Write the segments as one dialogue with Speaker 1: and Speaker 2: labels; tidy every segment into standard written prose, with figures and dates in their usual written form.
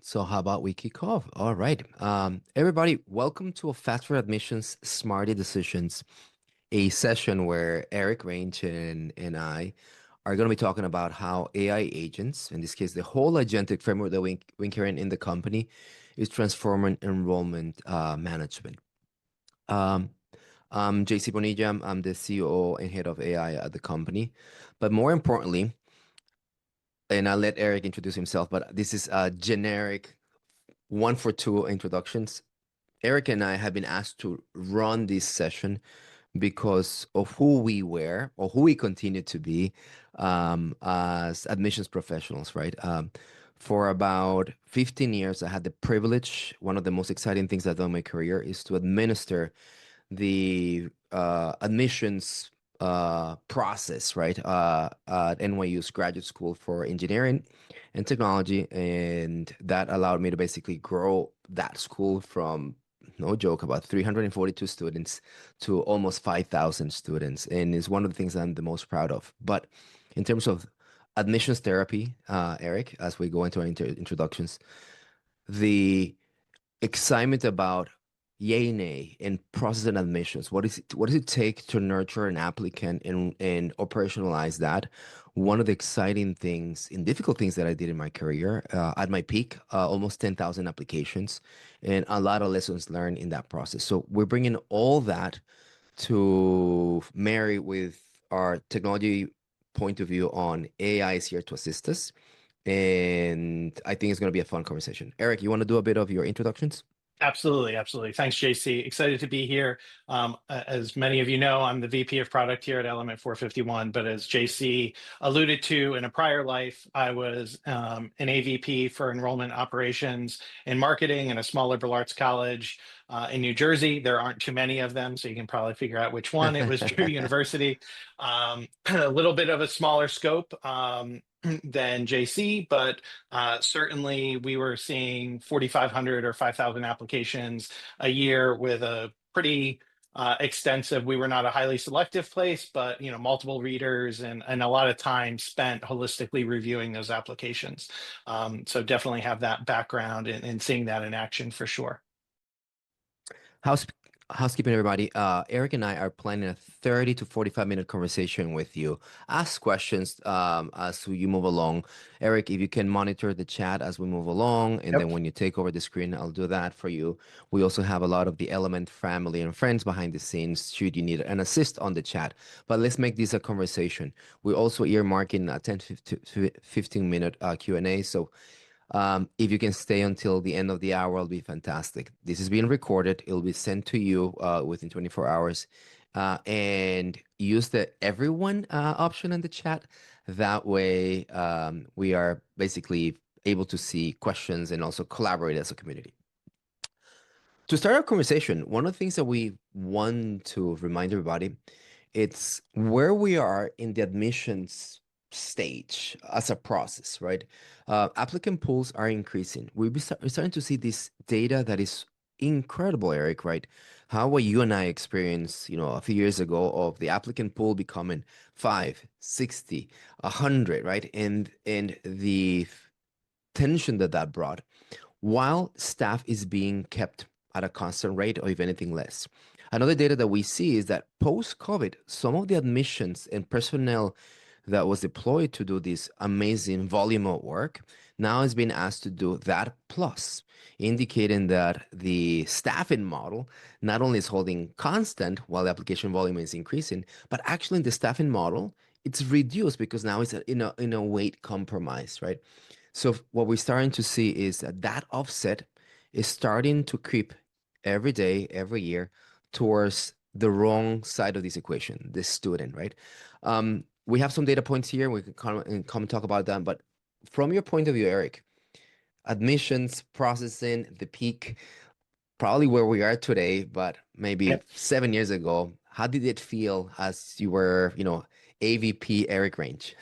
Speaker 1: So how about we kick off? All right. Everybody, welcome to a Fast for Admissions Smarty Decisions, a session where Eric Range and I are going to be talking about how AI agents, in this case, the whole agentic framework that we carry in the company, is transforming enrollment management. Um, I'm JC Bonilla. I'm the CEO and head of AI at the company. But more importantly, and I'll let Eric introduce himself, but this is a generic one for two introductions. Eric and I have been asked to run this session because of who we were or who we continue to be as admissions professionals, right? For about 15 years, I had the privilege. One of the most exciting things I've done in my career is to administer the admissions process, right? At NYU's graduate school for engineering and technology, and that allowed me to basically grow that school from no joke about 342 students to almost 5,000 students, and is one of the things I'm the most proud of. But in terms of admissions therapy, Eric, as we go into our introductions, the excitement about yay nay in process and admissions. What does it take to nurture an applicant and operationalize that? One of the exciting things and difficult things that I did in my career at my peak, almost 10,000 applications and a lot of lessons learned in that process. So we're bringing all that to marry with our technology point of view on AI is here to assist us. And I think it's going to be a fun conversation. Eric, you want to do a bit of your introductions?
Speaker 2: Absolutely, absolutely. Thanks, JC. Excited to be here. As many of you know, I'm the VP of product here at Element 451. But as JC alluded to, in a prior life, I was an AVP for enrollment operations and marketing in a small liberal arts college in New Jersey. There aren't too many of them, so you can probably figure out which one. It was Drew University. A little bit of a smaller scope than JC, but certainly we were seeing 4,500 or 5,000 applications a year with a pretty extensive. We were not a highly selective place, but multiple readers and a lot of time spent holistically reviewing those applications. So definitely have that background and seeing that in action for sure.
Speaker 1: House Housekeeping, everybody. Eric and I are planning a 30 to 45-minute conversation with you. Ask questions as you move along. Eric, if you can monitor the chat as we move along, and then
Speaker 2: Yep.
Speaker 1: when you take over the screen, I'll do that for you. We also have a lot of the Element family and friends behind the scenes should you need an assist on the chat. But let's make this a conversation. We're also earmarking a 10 to 15-minute Q&A. So if you can stay until the end of the hour, it'll be fantastic. This is being recorded. It'll be sent to you within 24 hours. And use the everyone option in the chat. That way, we are basically able to see questions and also collaborate as a community. To start our conversation, one of the things that we want to remind everybody, it's where we are in the admissions stage as a process, right? Applicant pools are increasing. We're starting to see this data that is incredible, Eric, right? How what you and I experienced, a few years ago of the applicant pool becoming 5, 60, 100, right? And the tension that that brought while staff is being kept at a constant rate or if anything less. Another data that we see is that post-COVID, some of the admissions and personnel that was deployed to do this amazing volume of work now is being asked to do that plus, indicating that the staffing model not only is holding constant while the application volume is increasing, but actually in the staffing model, it's reduced because now it's in a weight compromise, right? So what we're starting to see is that offset is starting to creep every day, every year towards the wrong side of this equation, the student, right? We have some data points here. We can come and talk about them. But from your point of view, Eric, admissions, processing, the peak, probably where we are today, but maybe
Speaker 2: Yep.
Speaker 1: 7 years ago, how did it feel as you were, AVP Eric range.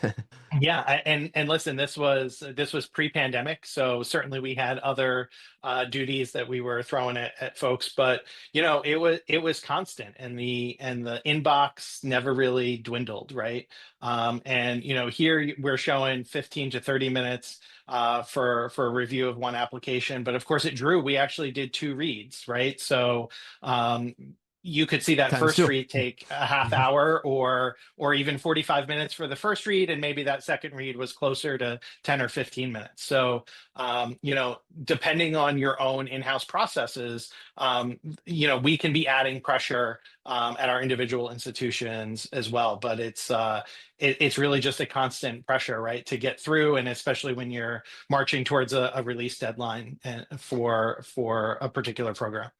Speaker 2: Yeah, and listen, this was pre-pandemic, so certainly we had other duties that we were throwing at folks, but it was constant, and the inbox never really dwindled, right? And here we're showing 15 to 30 minutes for a review of one application, but of course it drew. We actually did two reads, right? So um, you could see that
Speaker 1: Times
Speaker 2: first
Speaker 1: two.
Speaker 2: read take a half hour or even 45 minutes for the first read, and maybe that second read was closer to 10 or 15 minutes. So depending on your own in-house processes, we can be adding pressure at our individual institutions as well, but it's really just a constant pressure, right, to get through, and especially when you're marching towards a release deadline for a particular program.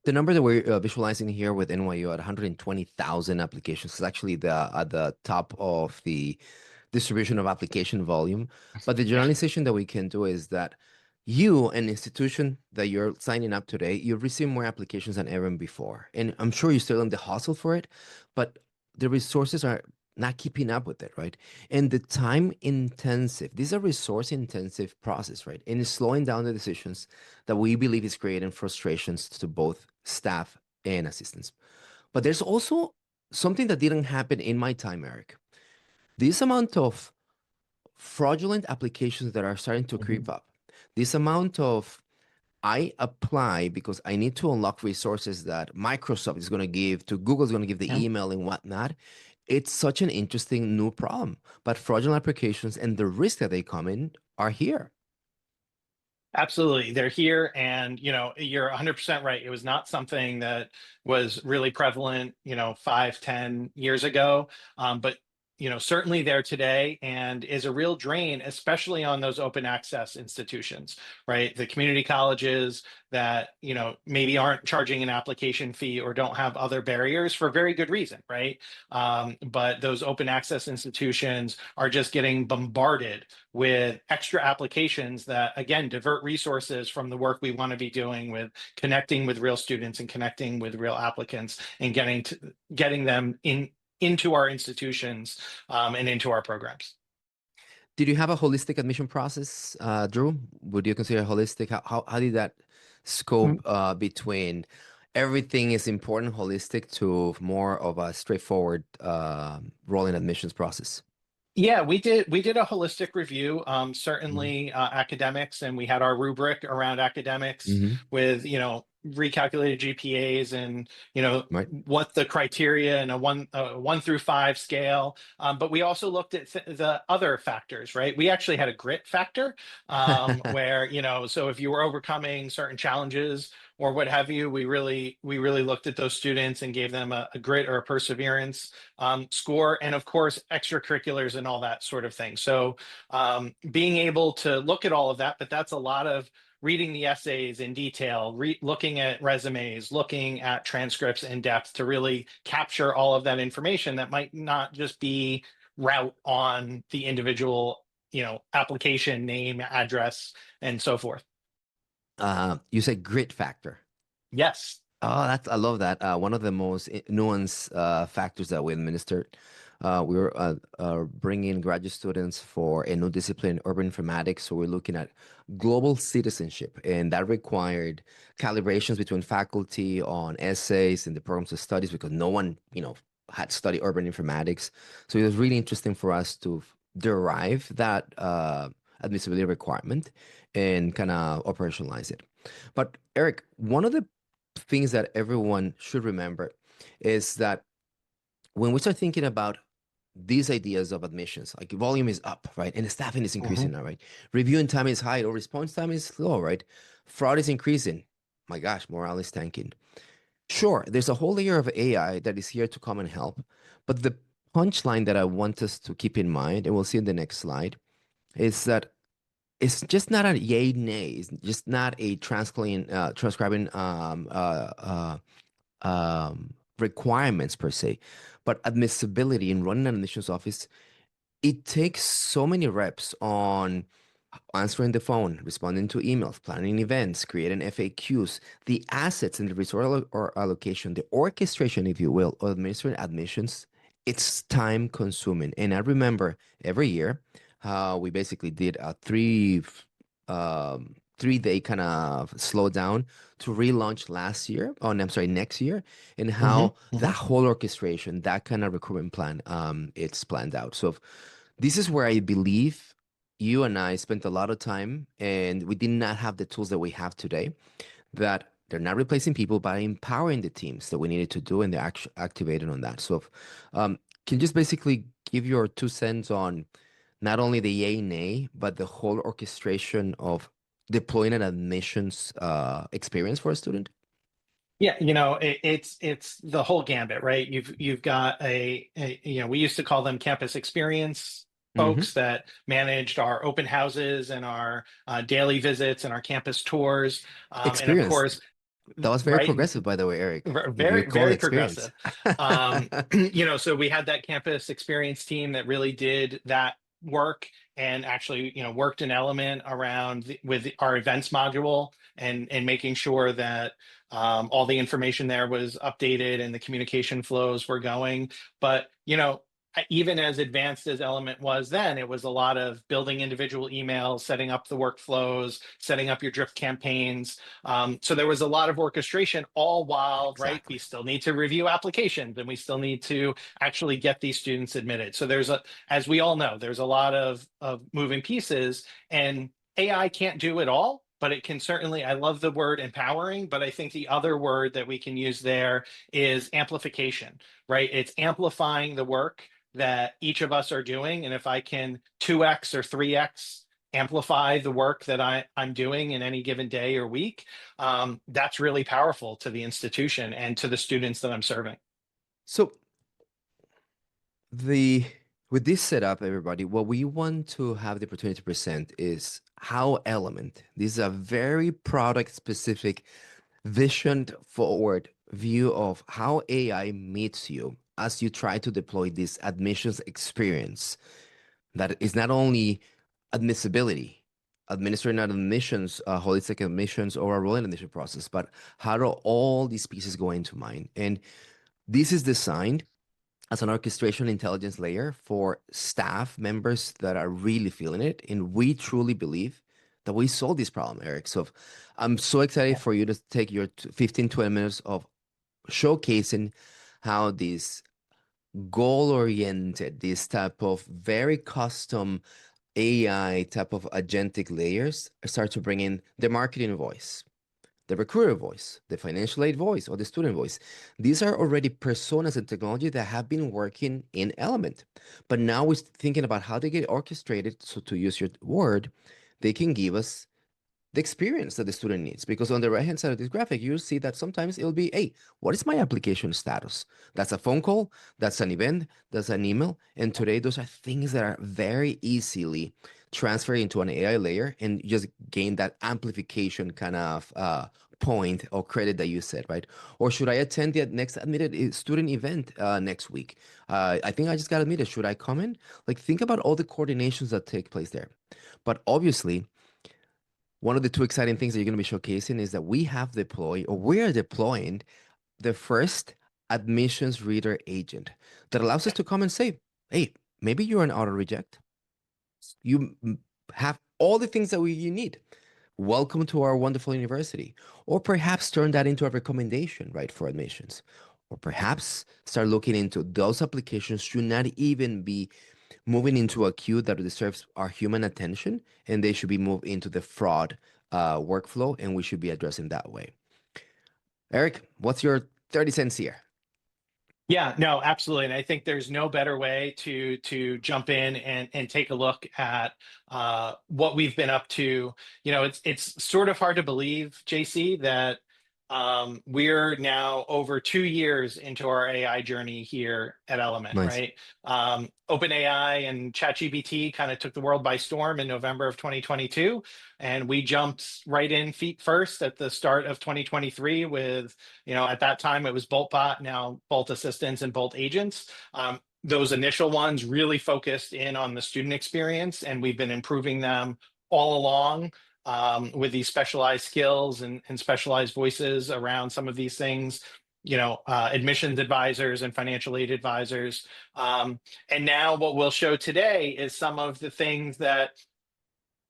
Speaker 1: The number that we're visualizing here with NYU at 120,000 applications is actually at the top of the distribution of application volume. But the
Speaker 2: Yeah.
Speaker 1: generalization that we can do is that you, an institution that you're signing up today, you've received more applications than ever before. And I'm sure you're still in the hustle for it, but the resources are not keeping up with it, right? And the time intensive, these are resource intensive process, right? And it's slowing down the decisions that we believe is creating frustrations to both staff and assistants. But there's also something that didn't happen in my time, Eric. This amount of fraudulent applications that are starting to creep
Speaker 2: Mhm.
Speaker 1: up, this amount of I apply because I need to unlock resources that Microsoft is going to give to Google's going to give the
Speaker 2: Yeah.
Speaker 1: email and whatnot. It's such an interesting new problem. But fraudulent applications and the risk that they come in are here.
Speaker 2: Absolutely. They're here, and you're 100% right. It was not something that was really prevalent, 5, 10 years ago. But certainly there today, and is a real drain, especially on those open access institutions, right? The community colleges that, maybe aren't charging an application fee or don't have other barriers for very good reason, right? But those open access institutions are just getting bombarded with extra applications that, again, divert resources from the work we want to be doing with connecting with real students and connecting with real applicants, and getting them into our institutions, and into our programs.
Speaker 1: Did you have a holistic admission process, Drew? Would you consider holistic? How did that scope between everything is important holistic to more of a straightforward rolling admissions process?
Speaker 2: Yeah, we did a holistic review,
Speaker 1: Mhm.
Speaker 2: certainly academics, and we had our rubric around academics
Speaker 1: Hmm.
Speaker 2: with, recalculated GPAs, and,
Speaker 1: Right.
Speaker 2: what the criteria and a 1 through 5 scale. But we also looked at the other factors, right? We actually had a grit factor, where, so if you were overcoming certain challenges or what have you, we really looked at those students and gave them a grit or a perseverance score, and of course extracurriculars and all that sort of thing. So being able to look at all of that, but that's a lot of reading the essays in detail, looking at resumes, looking at transcripts in depth to really capture all of that information that might not just be route on the individual, application name, address, and so forth.
Speaker 1: You said grit factor.
Speaker 2: Yes.
Speaker 1: Oh, I love that. One of the most nuanced factors that we administered. We were bringing graduate students for a new discipline, urban informatics. So we're looking at global citizenship, and that required calibrations between faculty on essays and the programs of studies because no one, had studied urban informatics. So it was really interesting for us to derive that admissibility requirement and kind of operationalize it. But Eric, one of the things that everyone should remember is that when we start thinking about these ideas of admissions, like volume is up, right? And the staffing is
Speaker 2: Mhm.
Speaker 1: increasing now, right? Reviewing time is high or response time is low, right? Fraud is increasing. My gosh, morale is tanking. Sure, there's a whole layer of AI that is here to come and help. But the punchline that I want us to keep in mind, and we'll see in the next slide, is that it's just not a yay nay. It's just not a transcribing requirements per se, but admissibility in running an admissions office, it takes so many reps on answering the phone, responding to emails, planning events, creating FAQs, the assets and the resource or allocation, the orchestration, if you will, of administering admissions. it's time consuming. And I remember every year how we basically did a 3 day kind of slowdown to relaunch last year. Oh, no, I'm sorry, next year, and
Speaker 2: Hmm.
Speaker 1: how that whole orchestration, that kind of recruitment plan, it's planned out. So this is where I believe you and I spent a lot of time, and we did not have the tools that we have today, that they're not replacing people by empowering the teams that we needed to do, and they're activated on that. So, um, can you just basically give your 2 cents on not only the yay nay, but the whole orchestration of deploying an admissions experience for a student?
Speaker 2: Yeah, it's the whole gambit, right? You've got we used to call them campus experience
Speaker 1: Hmm.
Speaker 2: folks that managed our open houses and our daily visits and our campus tours, and of
Speaker 1: Experience.
Speaker 2: course,
Speaker 1: That was very
Speaker 2: right,
Speaker 1: progressive, by the way, Eric. You
Speaker 2: very,
Speaker 1: call it
Speaker 2: very
Speaker 1: experience.
Speaker 2: progressive. So we had that campus experience team that really did that work and actually, worked an element around with our events module and making sure that all the information there was updated and the communication flows were going. But, even as advanced as Element was then, it was a lot of building individual emails, setting up the workflows, setting up your drip campaigns. So there was a lot of orchestration, all while, right, we
Speaker 1: Exactly.
Speaker 2: still need to review applications and we still need to actually get these students admitted. So as we all know, there's a lot of moving pieces, and AI can't do it all, but it can certainly, I love the word empowering, but I think the other word that we can use there is amplification, right? It's amplifying the work that each of us are doing. And if I can 2x or 3x amplify the work that I'm doing in any given day or week, that's really powerful to the institution and to the students that I'm serving.
Speaker 1: So The with this setup, everybody, what we want to have the opportunity to present is how Element, this is a very product specific, visioned forward view of how AI meets you as you try to deploy this admissions experience that is not only admissibility, administering admissions, holistic admissions or a rolling admission process, but how do all these pieces go into mind? And this is designed as an orchestration intelligence layer for staff members that are really feeling it. And we truly believe that we solved this problem, Eric. So I'm so excited for you to take your 15, 20 minutes of showcasing how this goal oriented, this type of very custom AI type of agentic layers start to bring in the marketing voice, the recruiter voice, the financial aid voice, or the student voice. These are already personas and technology that have been working in Element. But now we're thinking about how they get orchestrated. So, to use your word, they can give us the experience that the student needs. Because on the right hand side of this graphic, you'll see that sometimes it'll be, hey, what is my application status? That's a phone call, that's an event, that's an email. And today, those are things that are very easily transferred into an AI layer and just gain that amplification kind of point or credit that you said, right? Or should I attend the next admitted student event next week? I think I just got admitted. Should I come in? Like, think about all the coordinations that take place there. But obviously, one of the two exciting things that you're going to be showcasing is that we have deployed, or we're deploying, the first admissions reader agent that allows us to come and say, hey, maybe you're an auto reject. Have all the things that you need. Welcome to our wonderful university. Or perhaps turn that into a recommendation, right, for admissions. Or perhaps start looking into those applications should not even be moving into a queue that deserves our human attention, and they should be moved into the fraud workflow, and we should be addressing that way. Eric, what's your 30 cents here?
Speaker 2: Yeah, no, absolutely. And I think there's no better way to jump in and take a look at what we've been up to. It's sort of hard to believe, JC, that we're now over 2 years into our AI journey here at Element,
Speaker 1: Nice.
Speaker 2: right? OpenAI and ChatGPT kind of took the world by storm in November of 2022, and we jumped right in feet first at the start of 2023 with, at that time it was BoltBot, now Bolt Assistants and Bolt Agents. Those initial ones really focused in on the student experience, and we've been improving them all along with these specialized skills and specialized voices around some of these things. admissions advisors and financial aid advisors. And now what we'll show today is some of the things that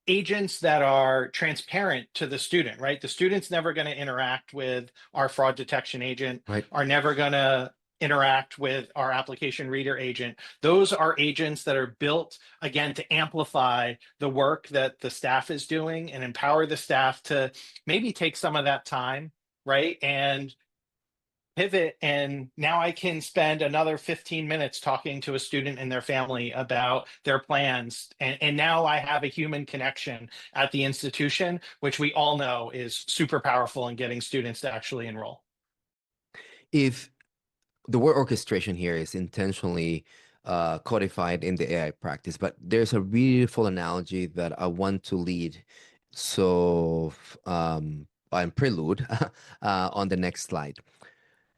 Speaker 2: agents that are transparent to the student, right? The student's never going to interact with our fraud detection agent,
Speaker 1: Right.
Speaker 2: are never going to interact with our application reader agent. Those are agents that are built, again, to amplify the work that the staff is doing and empower the staff to maybe take some of that time, right? And pivot, and now I can spend another 15 minutes talking to a student and their family about their plans. And now I have a human connection at the institution, which we all know is super powerful in getting students to actually enroll.
Speaker 1: If the word orchestration here is intentionally codified in the AI practice, but there's a beautiful analogy that I want to lead. So, I'm prelude on the next slide.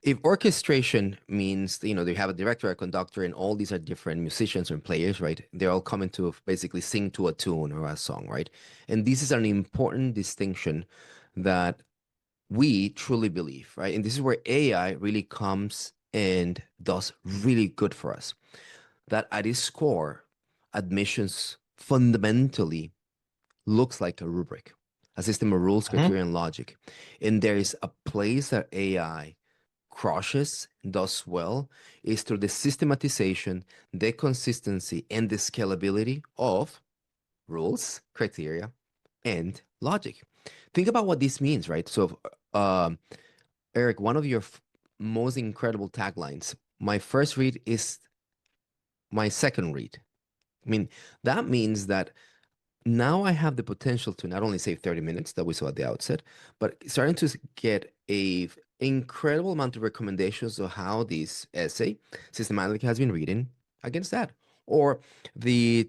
Speaker 1: If orchestration means, they have a director, a conductor, and all these are different musicians and players, right? They're all coming to basically sing to a tune or a song, right? And this is an important distinction that we truly believe, right? And this is where AI really comes and does really good for us. That at its core, admissions fundamentally looks like a rubric, a system of rules,
Speaker 2: Mhm.
Speaker 1: criteria, and logic. And there is a place that AI crushes, does well, is through the systematization, the consistency, and the scalability of rules, criteria, and logic. Think about what this means, right? So, Eric, one of your most incredible taglines, my first read is my second read. I mean, that means that now I have the potential to not only save 30 minutes that we saw at the outset, but starting to get a incredible amount of recommendations of how this essay systematically has been reading against that, or the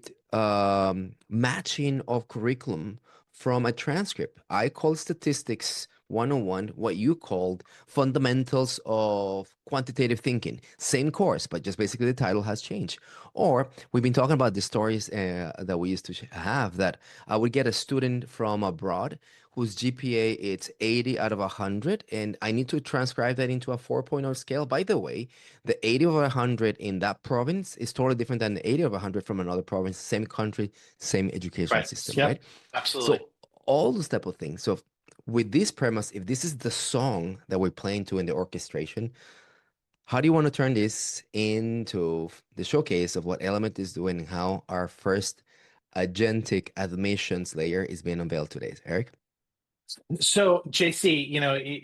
Speaker 1: matching of curriculum from a transcript. I call statistics 101 what you called fundamentals of quantitative thinking. Same course, but just basically the title has changed. Or we've been talking about the stories that we used to have that I would get a student from abroad whose GPA it's 80 out of 100, and I need to transcribe that into a 4.0 scale. By the way, the 80 over 100 in that province is totally different than the 80 over 100 from another province, same country, same education
Speaker 2: Right.
Speaker 1: system,
Speaker 2: Yep.
Speaker 1: right?
Speaker 2: Absolutely.
Speaker 1: So all those type of things. So with this premise, if this is the song that we're playing to in the orchestration, how do you want to turn this into the showcase of what Element is doing and how our first agentic admissions layer is being unveiled today, Eric?
Speaker 2: So, JC,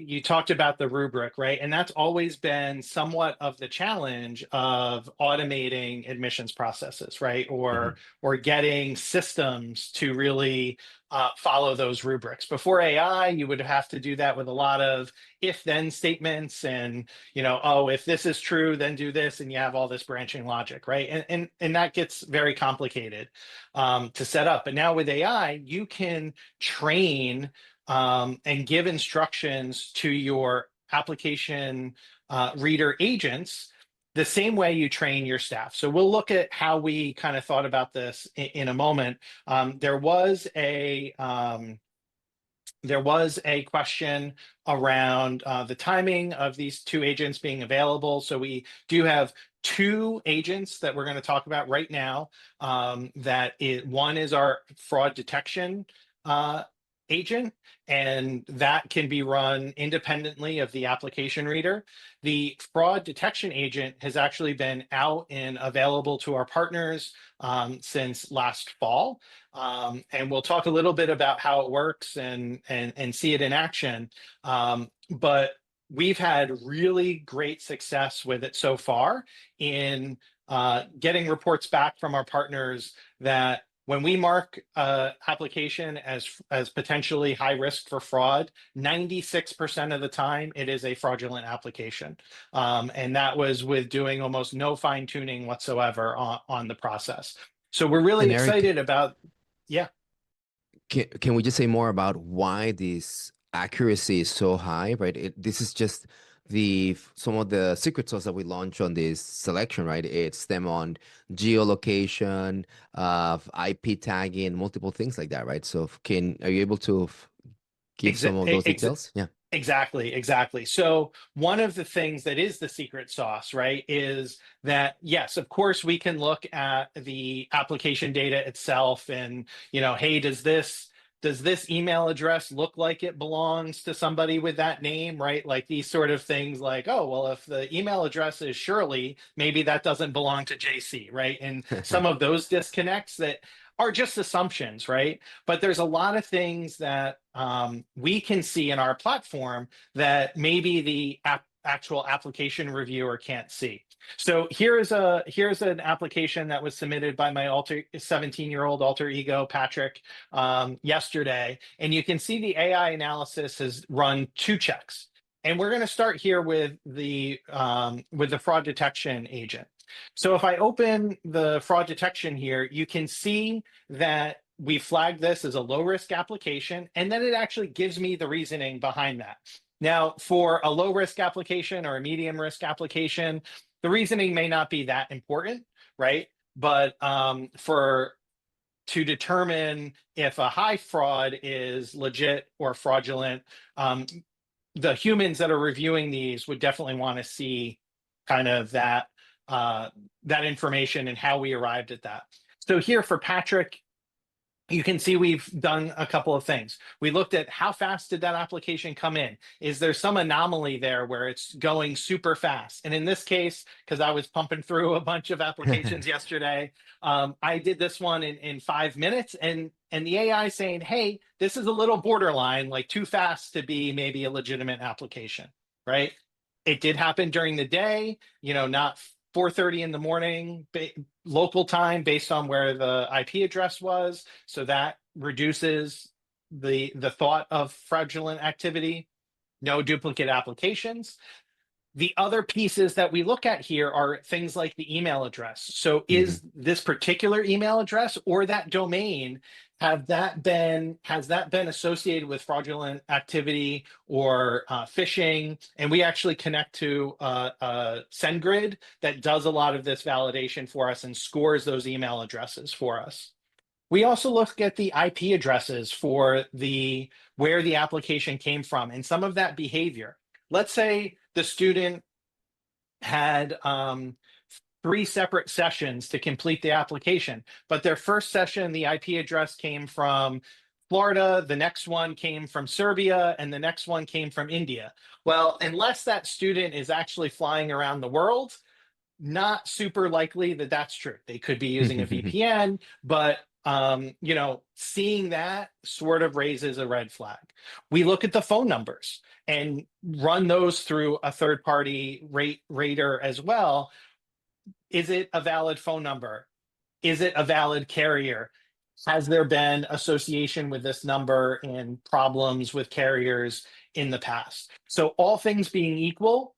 Speaker 2: you talked about the rubric, right? And that's always been somewhat of the challenge of automating admissions processes, right?
Speaker 1: Hmm.
Speaker 2: Or getting systems to really follow those rubrics. Before AI, you would have to do that with a lot of if-then statements, and oh, if this is true, then do this, and you have all this branching logic, right? And that gets very complicated to set up. But now with AI, you can train and give instructions to your application reader agents the same way you train your staff. So we'll look at how we kind of thought about this in a moment. There was a question around the timing of these two agents being available. So we do have two agents that we're going to talk about right now. One is our fraud detection agent, and that can be run independently of the application reader. The fraud detection agent has actually been out and available to our partners since last fall. And we'll talk a little bit about how it works and see it in action. But we've had really great success with it so far in getting reports back from our partners that when we mark application as potentially high risk for fraud, 96% of the time it is a fraudulent application. And that was with doing almost no fine tuning whatsoever on the process. So we're really
Speaker 1: And Eric,
Speaker 2: excited about, yeah.
Speaker 1: can we just say more about why this accuracy is so high, right? This is just some of the secret sauce that we launch on this selection, right? It's them on geolocation, IP tagging, multiple things like that, right? So are you able to give some
Speaker 2: Exa-
Speaker 1: of those
Speaker 2: ex-
Speaker 1: details? Yeah.
Speaker 2: Exactly, exactly. So one of the things that is the secret sauce, right, is that yes, of course we can look at the application data itself and, hey, does this email address look like it belongs to somebody with that name, right? Like these sort of things like, oh, well, if the email address is Shirley, maybe that doesn't belong to JC, right? And some of those disconnects that are just assumptions, right? But there's a lot of things that we can see in our platform that maybe the actual application reviewer can't see. So here's an application that was submitted by my 17-year-old alter ego Patrick yesterday, and you can see the AI analysis has run 2 checks. And we're going to start here with the fraud detection agent. So if I open the fraud detection here, you can see that we flagged this as a low risk application, and then it actually gives me the reasoning behind that. Now, for a low risk application or a medium risk application, the reasoning may not be that important, right? But for to determine if a high fraud is legit or fraudulent, the humans that are reviewing these would definitely want to see kind of that information and how we arrived at that. So here for Patrick, you can see we've done a couple of things. We looked at how fast did that application come in? Is there some anomaly there where it's going super fast? And in this case, because I was pumping through a bunch of applications yesterday, I did this one in 5 minutes, and the AI saying, hey, this is a little borderline, like too fast to be maybe a legitimate application, right? It did happen during the day, not 4:30 in the morning local time based on where the IP address was. So that reduces the thought of fraudulent activity. No duplicate applications. The other pieces that we look at here are things like the email address. So
Speaker 1: Mhm.
Speaker 2: is this particular email address or that domain, has that been associated with fraudulent activity or phishing? And we actually connect to SendGrid that does a lot of this validation for us and scores those email addresses for us. We also look at the IP addresses for where the application came from and some of that behavior. Let's say the student had 3 separate sessions to complete the application, but their first session, the IP address came from Florida, the next one came from Serbia, and the next one came from India. Well, unless that student is actually flying around the world, not super likely that that's true. They could be using a VPN, but seeing that sort of raises a red flag. We look at the phone numbers and run those through a third-party rater as well. Is it a valid phone number? Is it a valid carrier? Has there been association with this number and problems with carriers in the past? So all things being equal,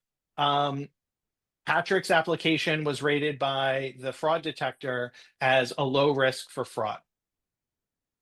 Speaker 2: Patrick's application was rated by the fraud detector as a low risk for fraud.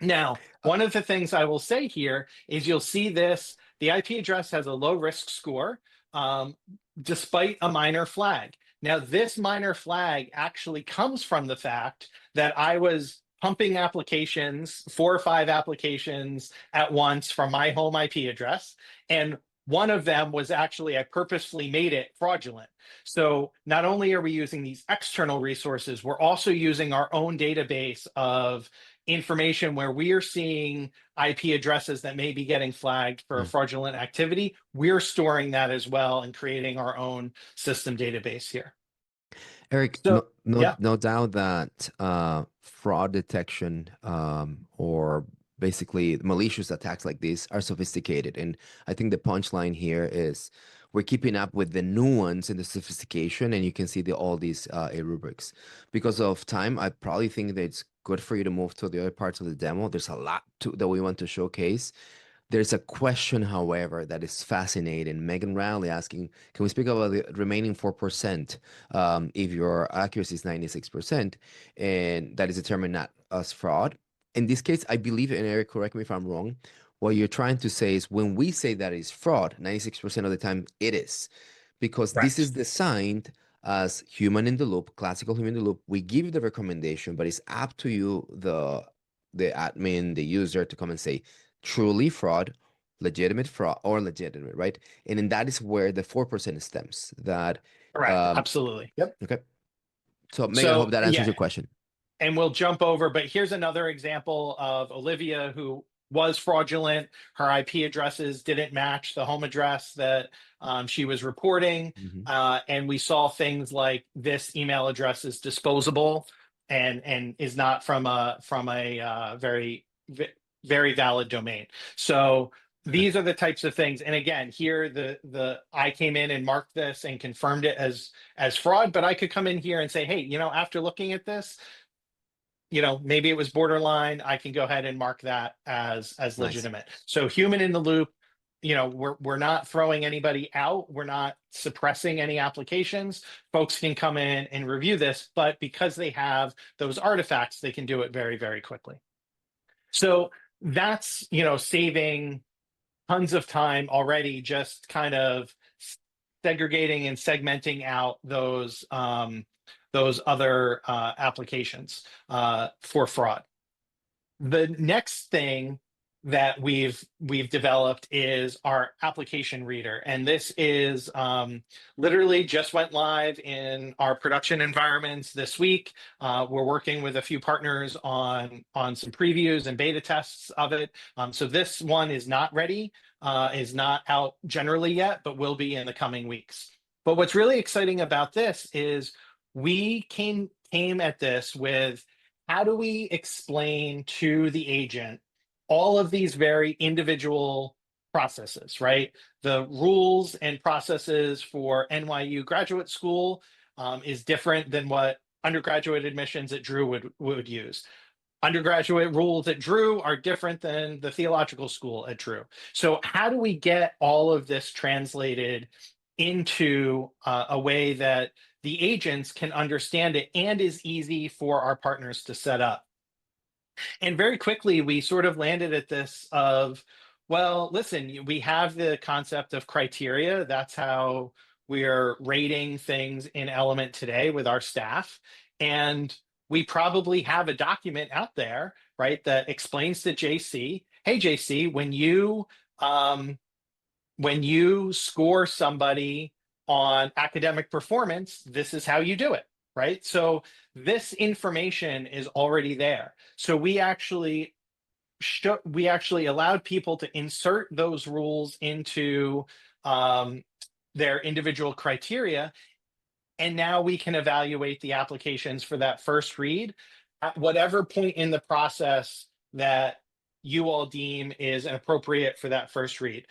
Speaker 2: Now, one of the things I will say here is you'll see the IP address has a low risk score, um, despite a minor flag. Now, this minor flag actually comes from the fact that I was pumping applications, 4 or 5 applications at once from my home IP address. And one of them was actually, I purposefully made it fraudulent. So not only are we using these external resources, we're also using our own database of information where we are seeing IP addresses that may be getting flagged for fraudulent activity. We're storing that as well and creating our own system database here.
Speaker 1: Eric,
Speaker 2: So, yeah,
Speaker 1: no doubt that fraud detection or basically malicious attacks like this are sophisticated. And I think the punchline here is we're keeping up with the nuance and the sophistication, and you can see all these rubrics. Because of time, I probably think that it's good for you to move to the other parts of the demo. There's a lot that we want to showcase. There's a question, however, that is fascinating. Megan Rowley asking, can we speak about the remaining 4% if your accuracy is 96% and that is determined not as fraud? In this case, I believe, and Eric, correct me if I'm wrong, what you're trying to say is when we say that is fraud, 96% of the time it is, because this is
Speaker 2: correct.
Speaker 1: designed as human in the loop, classical human in the loop. We give you the recommendation, but it's up to you, the admin, the user, to come and say, truly fraud legitimate fraud or legitimate, right? And then that is where the 4% stems. That
Speaker 2: Correct. Absolutely. Yep.
Speaker 1: okay. So Megan, I hope
Speaker 2: So
Speaker 1: that answers
Speaker 2: yeah,
Speaker 1: your question.
Speaker 2: and we'll jump over, but here's another example of Olivia who was fraudulent. Her IP addresses didn't match the home address that she was reporting.
Speaker 1: Mhm.
Speaker 2: And we saw things like this email address is disposable and is not from a very valid domain. So
Speaker 1: Okay.
Speaker 2: these are the types of things. And again, here the I came in and marked this and confirmed it as fraud, but I could come in here and say, hey, after looking at this, maybe it was borderline. I can go ahead and mark that as
Speaker 1: Nice.
Speaker 2: legitimate. So human in the loop, we're not throwing anybody out. We're not suppressing any applications. Folks can come in and review this, but because they have those artifacts, they can do it very, very quickly. So that's, saving tons of time already, just kind of segregating and segmenting out those other applications for fraud. The next thing that we've developed is our application reader, and this is literally just went live in our production environments this week. We're working with a few partners on some previews and beta tests of it. So this one is not ready, is not out generally yet, but will be in the coming weeks. But what's really exciting about this is we came at this with, how do we explain to the agent all of these very individual processes, right? The rules and processes for NYU graduate school is different than what undergraduate admissions at Drew would use. Undergraduate rules at Drew are different than the theological school at Drew. So how do we get all of this translated into a way that the agents can understand it and is easy for our partners to set up? And very quickly, we sort of landed at this of, well, listen, we have the concept of criteria. That's how we're rating things in Element today with our staff. And we probably have a document out there, right, that explains to JC, hey, JC, when you score somebody on academic performance, this is how you do it, right? So this information is already there. So we actually allowed people to insert those rules into their individual criteria, and now we can evaluate the applications for that first read at whatever point in the process that you all deem is appropriate for that first read.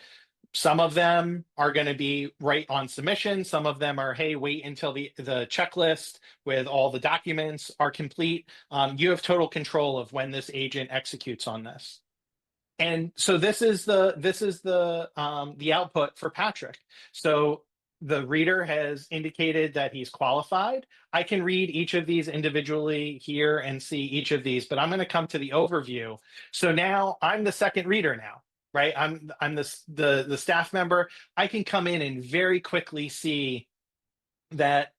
Speaker 2: Some of them are going to be right on submission. Some of them are, hey, wait until the checklist with all the documents are complete. You have total control of when this agent executes on this. And so this is the output for Patrick. So the reader has indicated that he's qualified. I can read each of these individually here and see each of these, but I'm going to come to the overview. So now I'm the second reader now, right? I'm the staff member. I can come in and very quickly see that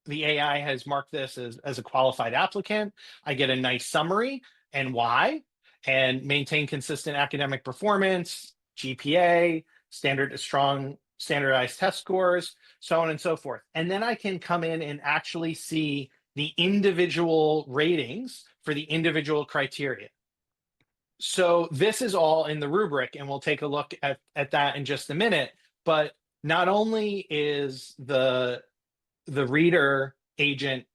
Speaker 2: the AI has marked this as a qualified applicant. I get a nice summary and why, and maintain consistent academic performance, GPA, strong standardized test scores, so on and so forth. And then I can come in and actually see the individual ratings for the individual criteria. So this is all in the rubric, and we'll take a look at that in just a minute. But not only is the reader agent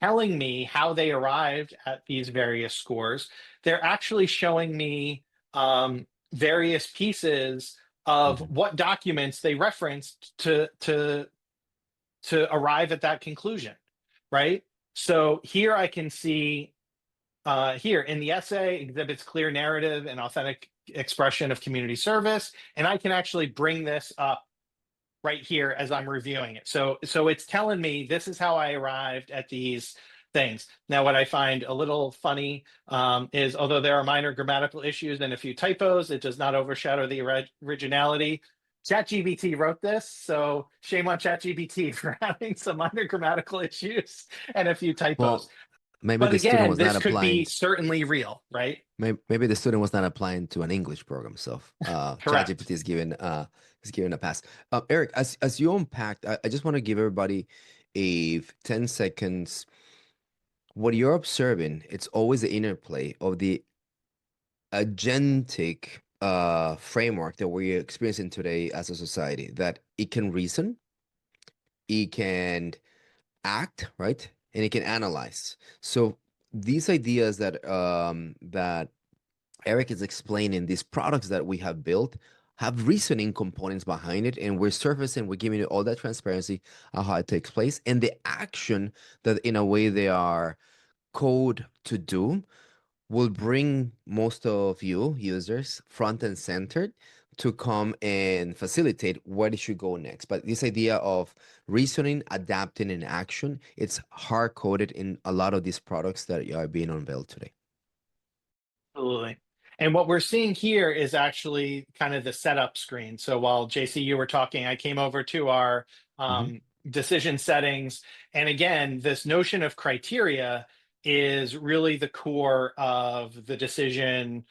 Speaker 2: telling me how they arrived at these various scores, they're actually showing me various pieces of
Speaker 1: Mhm.
Speaker 2: what documents they referenced to arrive at that conclusion, right? So here I can see here in the essay exhibits clear narrative and authentic expression of community service, and I can actually bring this up right here as I'm reviewing it. So it's telling me this is how I arrived at these things. Now, what I find a little funny is, although there are minor grammatical issues and a few typos, it does not overshadow the originality. ChatGPT wrote this, so shame on ChatGPT for having some minor grammatical issues and a few typos.
Speaker 1: Well, maybe
Speaker 2: But
Speaker 1: the student
Speaker 2: again,
Speaker 1: was not
Speaker 2: this could
Speaker 1: applying.
Speaker 2: be certainly real, right?
Speaker 1: Maybe the student was not applying to an English program, so
Speaker 2: Correct.
Speaker 1: ChatGPT is giving a pass. Eric, as you unpacked, I just want to give everybody a 10 seconds. What you're observing, it's always the interplay of the agentic framework that we're experiencing today as a society, that it can reason, it can act, right? And it can analyze. So these ideas that Eric is explaining, these products that we have built have reasoning components behind it, and we're surfacing, we're giving you all that transparency of how it takes place, and the action that in a way they are code to do will bring most of you users front and centered to come and facilitate where they should go next. But this idea of reasoning, adapting, and action, it's hard coded in a lot of these products that are being unveiled today.
Speaker 2: Absolutely. And what we're seeing here is actually kind of the setup screen. So while JC, you were talking, I came over to our
Speaker 1: Hmm.
Speaker 2: decision settings. And again, this notion of criteria is really the core of the decision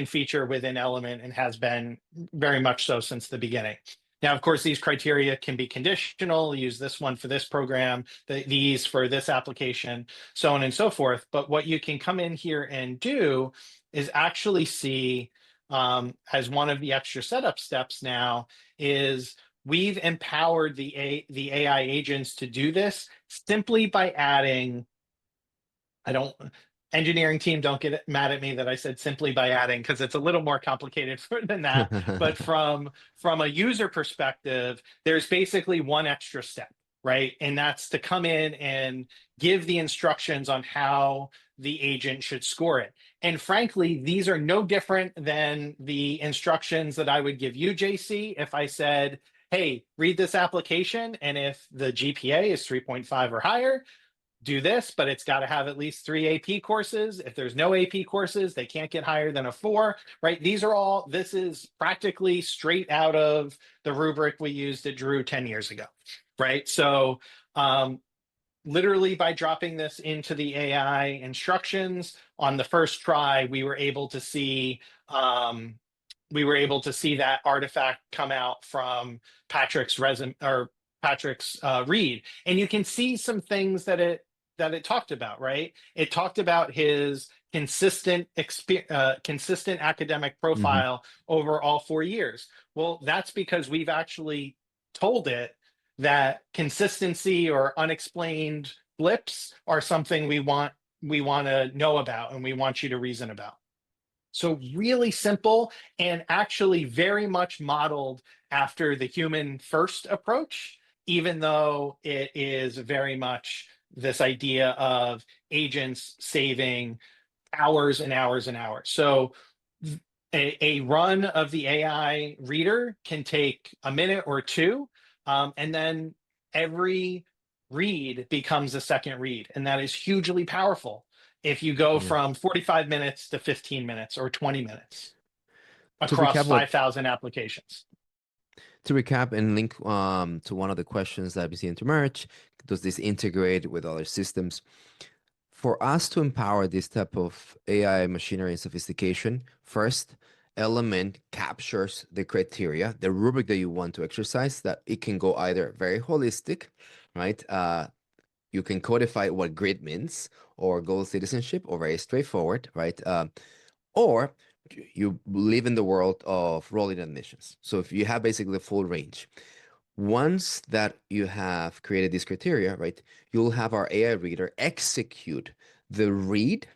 Speaker 2: feature within Element, and has been very much so since the beginning. Now, of course, these criteria can be conditional, use this one for this program, these for this application, so on and so forth. But what you can come in here and do is actually see, as one of the extra setup steps now, is we've empowered the AI agents to do this simply by adding, I don't, engineering team, don't get mad at me that I said simply by adding, because it's a little more complicated than that. But from a user perspective, there's basically one extra step, right? And that's to come in and give the instructions on how the agent should score it. And frankly, these are no different than the instructions that I would give you, JC, if I said, hey, read this application, and if the GPA is 3.5 or higher, do this, but it's got to have at least 3 AP courses. If there's no AP courses, they can't get higher than a 4, right? This is practically straight out of the rubric we used at Drew 10 years ago, right? So literally by dropping this into the AI instructions on the first try, we were able to see that artifact come out from Patrick's resume, or Patrick's read, and you can see some things that it talked about, right? It talked about his consistent academic
Speaker 1: Hmm.
Speaker 2: profile over all 4 years. Well, that's because we've actually told it that consistency or unexplained blips are something we want to know about, and we want you to reason about. So really simple, and actually very much modeled after the human first approach, even though it is very much this idea of agents saving hours and hours and hours. So a run of the AI reader can take a minute or two, and then every read becomes a second read. And that is hugely powerful if you go
Speaker 1: Yeah.
Speaker 2: from 45 minutes to 15 minutes or 20 minutes
Speaker 1: To
Speaker 2: across
Speaker 1: recap what
Speaker 2: 5,000 applications.
Speaker 1: to recap and link to one of the questions that we see to merge, does this integrate with other systems? For us to empower this type of AI machinery and sophistication, first, Element captures the criteria, the rubric that you want to exercise, that it can go either very holistic, right? You can codify what grid means, or goal citizenship, or very straightforward, right? Or you live in the world of rolling admissions. So if you have basically the full range, once that you have created these criteria, right, you'll have our AI reader execute the read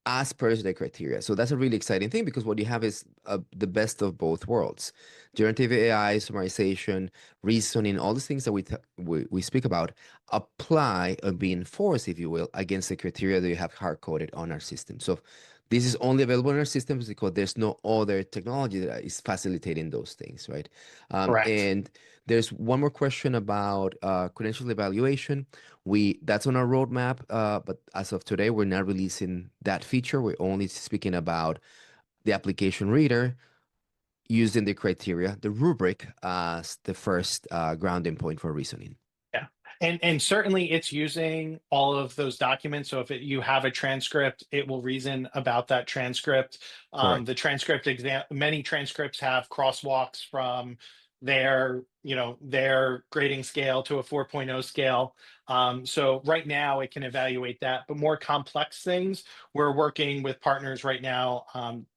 Speaker 1: as per the criteria. So that's a really exciting thing, because what you have is the best of both worlds. Generative AI, summarization, reasoning, all these things that we speak about apply or be enforced, if you will, against the criteria that you have hard coded on our system. So this is only available in our systems because there's no other technology that is facilitating those things, right?
Speaker 2: Correct.
Speaker 1: And there's one more question about credential evaluation. That's on our roadmap, but as of today, we're not releasing that feature. We're only speaking about the application reader using the criteria, the rubric, as the first grounding point for reasoning.
Speaker 2: Yeah. And certainly it's using all of those documents. So if you have a transcript, it will reason about that transcript.
Speaker 1: Correct.
Speaker 2: The transcript exam, many transcripts have crosswalks from their, their grading scale to a 4.0 scale. So right now it can evaluate that, but more complex things, we're working with partners right now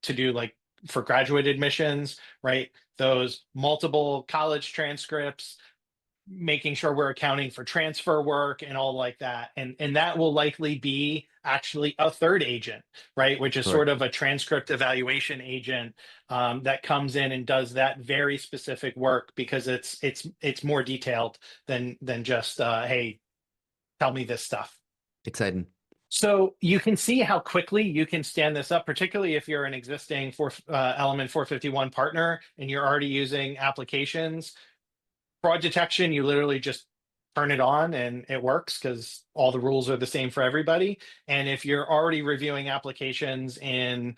Speaker 2: to do, like, for graduate admissions, right? Those multiple college transcripts, making sure we're accounting for transfer work and all like that. And that will likely be actually a third agent, right? Which is sort
Speaker 1: Correct.
Speaker 2: of a transcript evaluation agent that comes in and does that very specific work, because it's more detailed than just hey, tell me this stuff.
Speaker 1: Exciting.
Speaker 2: So you can see how quickly you can stand this up, particularly if you're an existing Element 451 partner and you're already using applications. Fraud detection, you literally just turn it on and it works because all the rules are the same for everybody. And if you're already reviewing applications in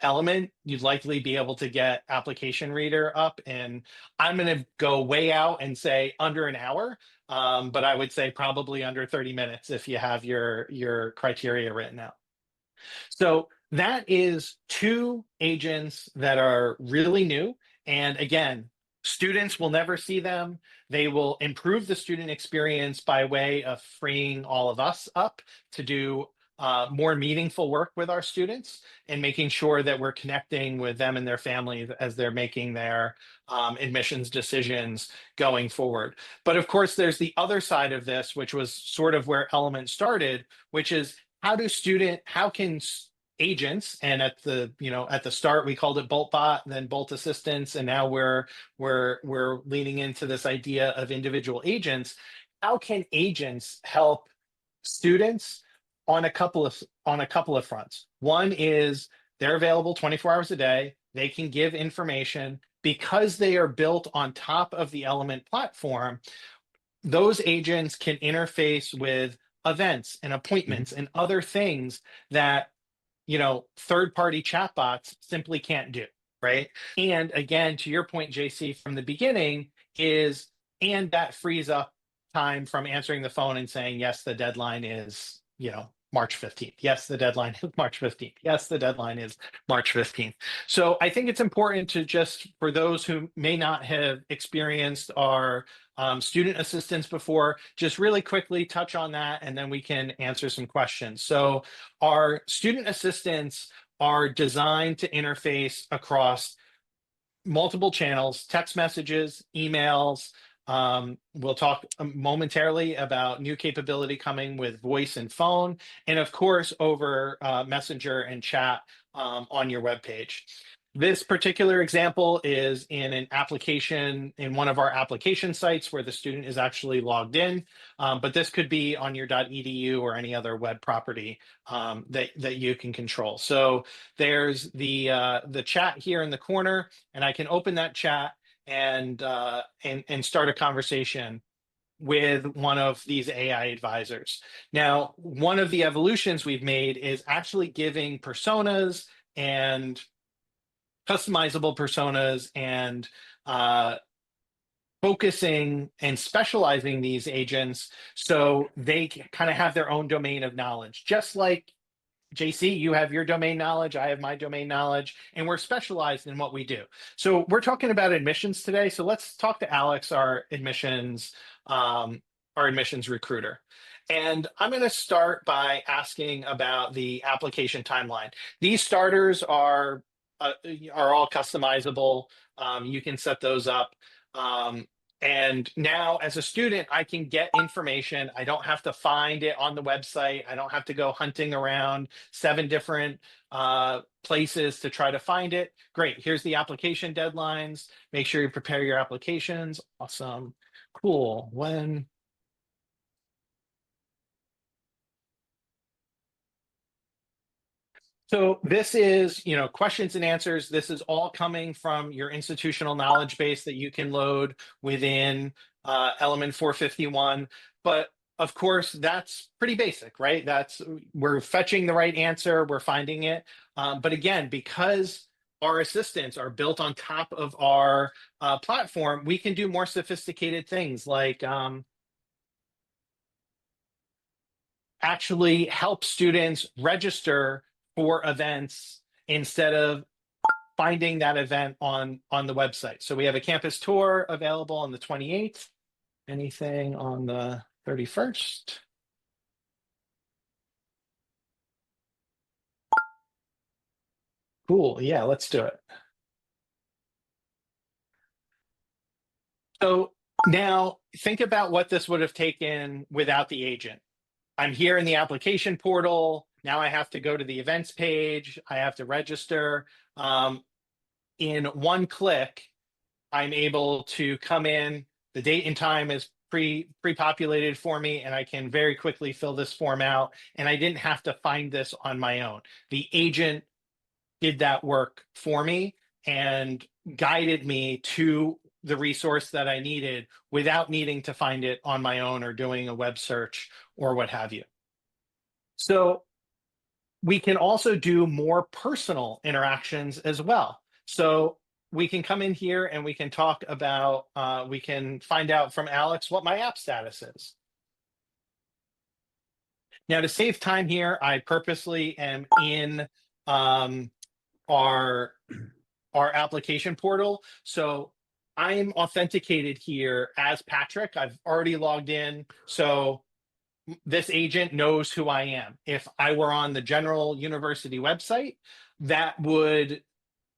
Speaker 2: Element, you'd likely be able to get application reader up. And I'm going to go way out and say under an hour, but I would say probably under 30 minutes if you have your criteria written out. So that is two agents that are really new. And again, students will never see them. They will improve the student experience by way of freeing all of us up to do more meaningful work with our students and making sure that we're connecting with them and their families as they're making their admissions decisions going forward. But of course, there's the other side of this, which was sort of where Element started, which is how can agents, and at the start we called it bolt bot, then bolt assistants, and now we're leaning into this idea of individual agents. How can agents help students on a couple of fronts? One is they're available 24 hours a day. They can give information because they are built on top of the Element platform. Those agents can interface with events and
Speaker 1: Mhm.
Speaker 2: appointments and other things that third-party chatbots simply can't do, right? And again, to your point, JC, from the beginning, and that frees up time from answering the phone and saying, yes, the deadline is, March 15th. Yes, the deadline is March 15th. Yes, the deadline is March 15th. So I think it's important to, just for those who may not have experienced our student assistance before, just really quickly touch on that, and then we can answer some questions. So our student assistants are designed to interface across multiple channels: text messages, emails. We'll talk momentarily about new capability coming with voice and phone, and of course over Messenger and chat on your web page. This particular example is in an application in one of our application sites where the student is actually logged in, but this could be on your .edu or any other web property that you can control. So there's the chat here in the corner, and I can open that chat and start a conversation with one of these AI advisors. Now, one of the evolutions we've made is actually giving personas and customizable personas and focusing and specializing these agents so they kind of have their own domain of knowledge. Just like JC, you have your domain knowledge, I have my domain knowledge, and we're specialized in what we do. So we're talking about admissions today. So let's talk to Alex, our admissions recruiter. And I'm going to start by asking about the application timeline. These starters are all customizable. You can set those up. And now, as a student, I can get information. I don't have to find it on the website. I don't have to go hunting around 7 different places to try to find it. Great. Here's the application deadlines. Make sure you prepare your applications. Awesome. Cool. So this is, questions and answers. This is all coming from your institutional knowledge base that you can load within Element 451. But of course, that's pretty basic, right? We're fetching the right answer, we're finding it. But again, because our assistants are built on top of our platform, we can do more sophisticated things like actually help students register for events instead of finding that event on the website. So we have a campus tour available on the 28th. Anything on the 31st? Cool. Yeah, let's do it. So now think about what this would have taken without the agent. I'm here in the application portal. Now I have to go to the events page. I have to register. In one click, I'm able to come in. The date and time is pre-populated for me, and I can very quickly fill this form out. And I didn't have to find this on my own. The agent did that work for me and guided me to the resource that I needed without needing to find it on my own or doing a web search or what have you. So we can also do more personal interactions as well. So we can come in here and we can talk about, we can find out from Alex what my app status is. Now, to save time here, I purposely am in our application portal. So I'm authenticated here as Patrick. I've already logged in. So this agent knows who I am. If I were on the general university website,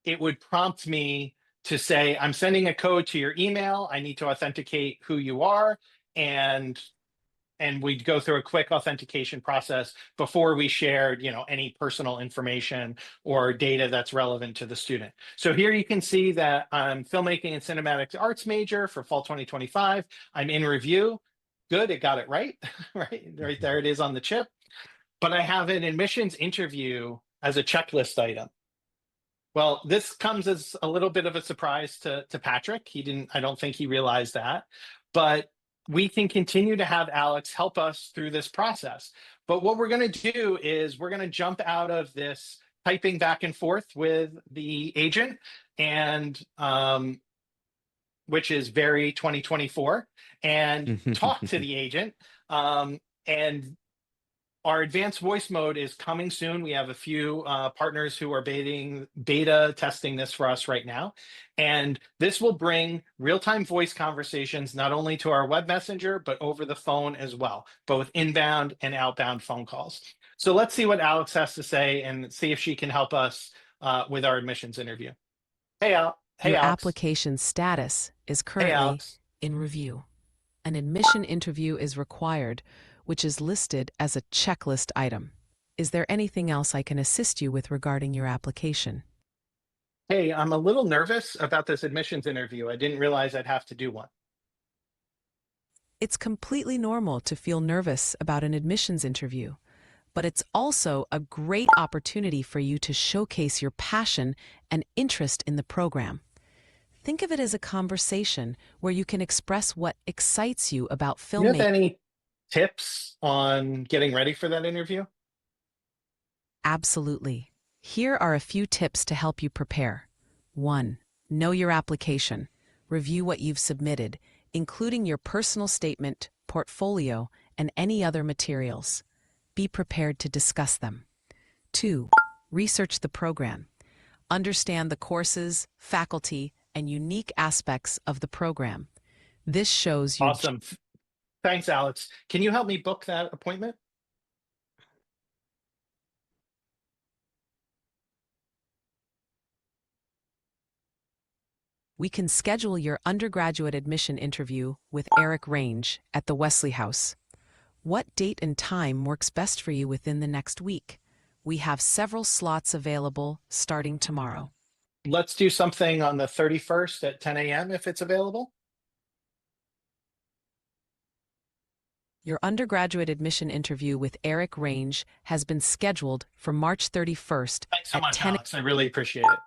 Speaker 2: it would prompt me to say, I'm sending a code to your email. I need to authenticate who you are. And we'd go through a quick authentication process before we shared, any personal information or data that's relevant to the student. So here you can see that I'm filmmaking and cinematic arts major for fall 2025. I'm in review. Good, it got it right. Right there it is on the chip. But I have an admissions interview as a checklist item. Well, this comes as a little bit of a surprise to Patrick. I don't think he realized that, but we can continue to have Alex help us through this process. But what we're going to do is we're going to jump out of this typing back and forth with the agent, and which is very 2024, and talk to the agent. And our advanced voice mode is coming soon. We have a few partners who are beta testing this for us right now. And this will bring real-time voice conversations, not only to our web messenger, but over the phone as well, both inbound and outbound phone calls. So let's see what Alex has to say and see if she can help us with our admissions interview. Hey, Alex.
Speaker 3: Your application status is currently in review. An admission interview is required, which is listed as a checklist item. Is there anything else I can assist you with regarding your application?
Speaker 2: Hey, I'm a little nervous about this admissions interview. I didn't realize I'd have to do one.
Speaker 3: It's completely normal to feel nervous about an admissions interview, but it's also a great opportunity for you to showcase your passion and interest in the program. Think of it as a conversation where you can express what excites you about filmmaking.
Speaker 2: Do you have any tips on getting ready for that interview?
Speaker 3: Absolutely. Here are a few tips to help you prepare. 1. Know your application. Review what you've submitted, including your personal statement, portfolio, and any other materials. Be prepared to discuss them. 2. Research the program. Understand the courses, faculty, and unique aspects of the program. This shows you...
Speaker 2: Awesome. Thanks, Alex. Can you help me book that appointment?
Speaker 3: We can schedule your undergraduate admission interview with Eric Range at the Wesley House. What date and time works best for you within the next week? We have several slots available starting tomorrow.
Speaker 2: Let's do something on the 31st at 10 a.m. if it's available.
Speaker 3: Your undergraduate admission interview with Eric Range has been scheduled for March 31st.
Speaker 2: Thanks so
Speaker 3: at
Speaker 2: much,
Speaker 3: 10
Speaker 2: Alex. I really appreciate it.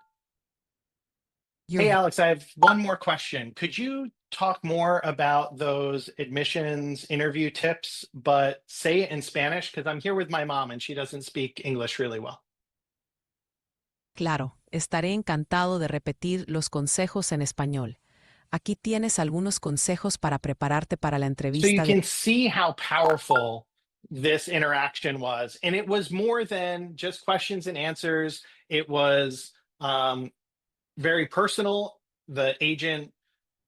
Speaker 2: Hey, Alex, I have one more question. Could you talk more about those admissions interview tips, but say it in Spanish? Because I'm here with my mom and she doesn't speak English really well.
Speaker 3: Claro, estaré encantado de repetir los consejos en español. Aquí tienes algunos consejos para prepararte para la entrevista.
Speaker 2: So you can see how powerful this interaction was. And it was more than just questions and answers. It was very personal. The agent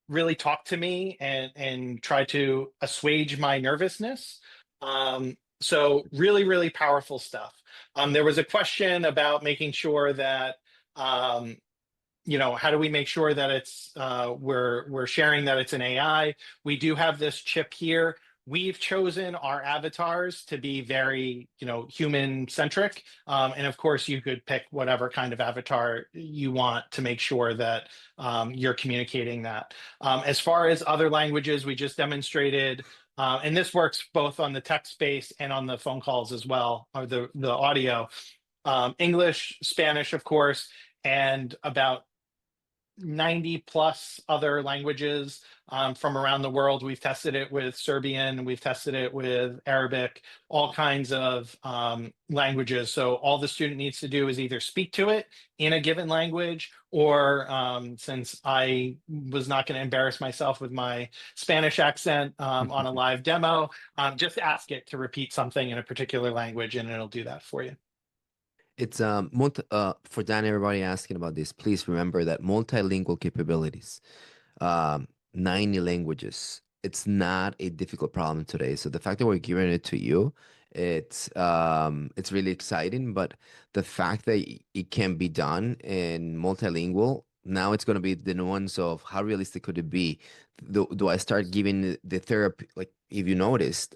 Speaker 2: really talked to me and tried to assuage my nervousness. So really, really powerful stuff. There was a question about making sure that how do we make sure that it's we're sharing that it's an AI? We do have this chip here. We've chosen our avatars to be very, human centric. And of course, you could pick whatever kind of avatar you want to make sure that you're communicating that. As far as other languages, we just demonstrated, and this works both on the text space and on the phone calls as well, or the audio. English, Spanish, of course, and about 90 plus other languages from around the world. We've tested it with Serbian, we've tested it with Arabic, all kinds of languages. So all the student needs to do is either speak to it in a given language, or since I was not going to embarrass myself with my Spanish accent on a live demo, just ask it to repeat something in a particular language and it'll do that for you.
Speaker 1: It's for Dan, everybody asking about this, please remember that multilingual capabilities, 90 languages, it's not a difficult problem today. So the fact that we're giving it to you, it's really exciting. But the fact that it can be done in multilingual, now it's going to be the nuance of how realistic could it be? Do I start giving the therapy? Like if you noticed,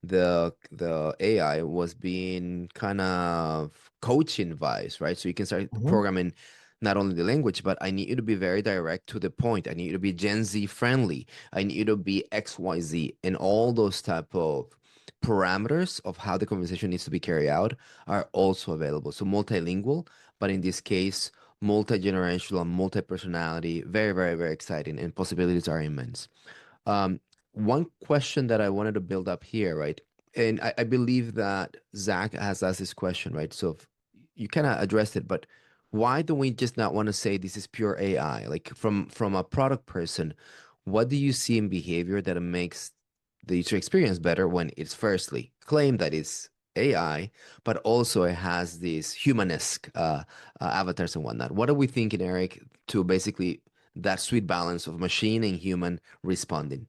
Speaker 1: the AI was being kind of coaching advice, right? So you can start
Speaker 2: Mhm.
Speaker 1: programming not only the language, but I need you to be very direct to the point. I need you to be Gen Z friendly. I need you to be XYZ, and all those type of parameters of how the conversation needs to be carried out are also available. So multilingual, but in this case, multi-generational, multi-personality, very, very, very exciting, and possibilities are immense. Um, One question that I wanted to build up here, right? And I believe that Zach has asked this question, right? So you kind of addressed it, but why do we just not want to say this is pure AI? Like from a product person, what do you see in behavior that makes the user experience better when it's firstly claimed that it's AI, but also it has these humanesque avatars and whatnot? What are we thinking, Eric, to basically that sweet balance of machine and human responding?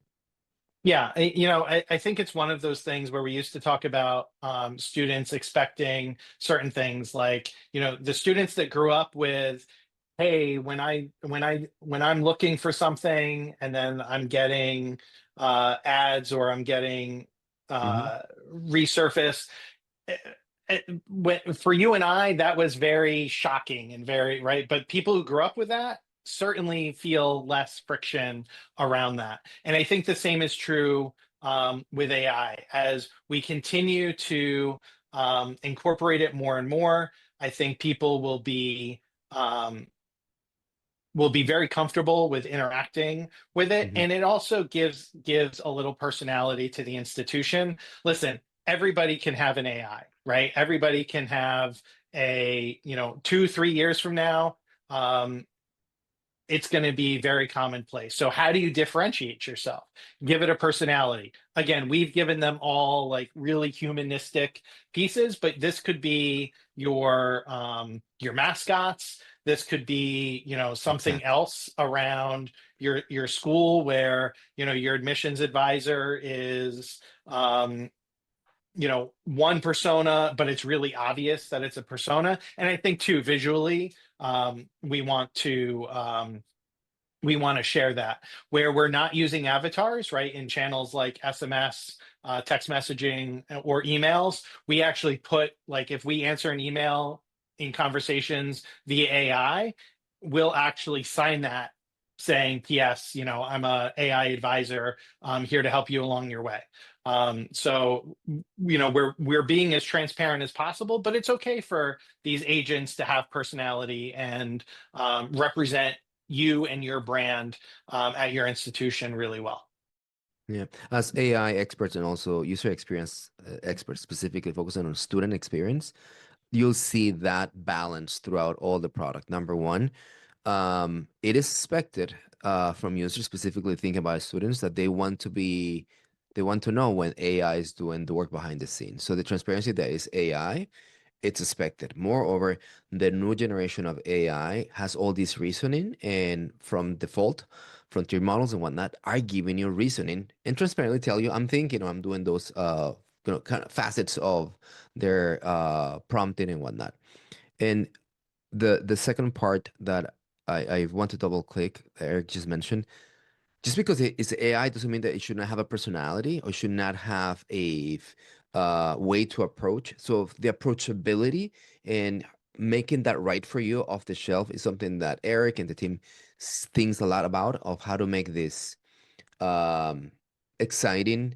Speaker 2: Yeah, I think it's one of those things where we used to talk about students expecting certain things, like, the students that grew up with, hey, when I'm looking for something and then I'm getting ads, or I'm getting
Speaker 1: Hmm.
Speaker 2: resurface. eh, for you and I, that was very shocking and very right. But people who grew up with that certainly feel less friction around that. And I think the same is true with AI. As we continue to incorporate it more and more, I think people um, will be very comfortable with interacting with it,
Speaker 1: Hmm.
Speaker 2: and it also gives a little personality to the institution. Listen, everybody can have an AI, right? Everybody can have a, 2 3 years from now, um, it's going to be very commonplace. So how do you differentiate yourself? Give it a personality. Again, we've given them all like really humanistic pieces, but this could be your mascots. This could be, something
Speaker 1: Exactly.
Speaker 2: else around your school, where, your admissions advisor is one persona, but it's really obvious that it's a persona. And I think too, visually, we want to share that, where we're not using avatars, right? In channels like SMS, text messaging, or emails, we actually put, like, if we answer an email in conversations via AI, we'll actually sign that saying, "P.S. I'm a AI advisor. I'm here to help you along your way." So we're being as transparent as possible, but it's okay for these agents to have personality and represent you and your brand at your institution really well.
Speaker 1: Yeah. As AI experts and also user experience experts, specifically focusing on student experience, you'll see that balance throughout all the product. Number one, it is expected from users, specifically thinking about students, that they want to be They want to know when AI is doing the work behind the scenes. So the transparency that is AI, it's expected. Moreover, the new generation of AI has all this reasoning, and from default, frontier models and whatnot are giving you reasoning and transparently tell you, I'm thinking, or I'm doing those kind of facets of their prompting and whatnot. And the second part that I want to double click, Eric just mentioned, just because it's AI doesn't mean that it should not have a personality or should not have a way to approach. So the approachability and making that right for you off the shelf is something that Eric and the team thinks a lot about, of how to make this um, exciting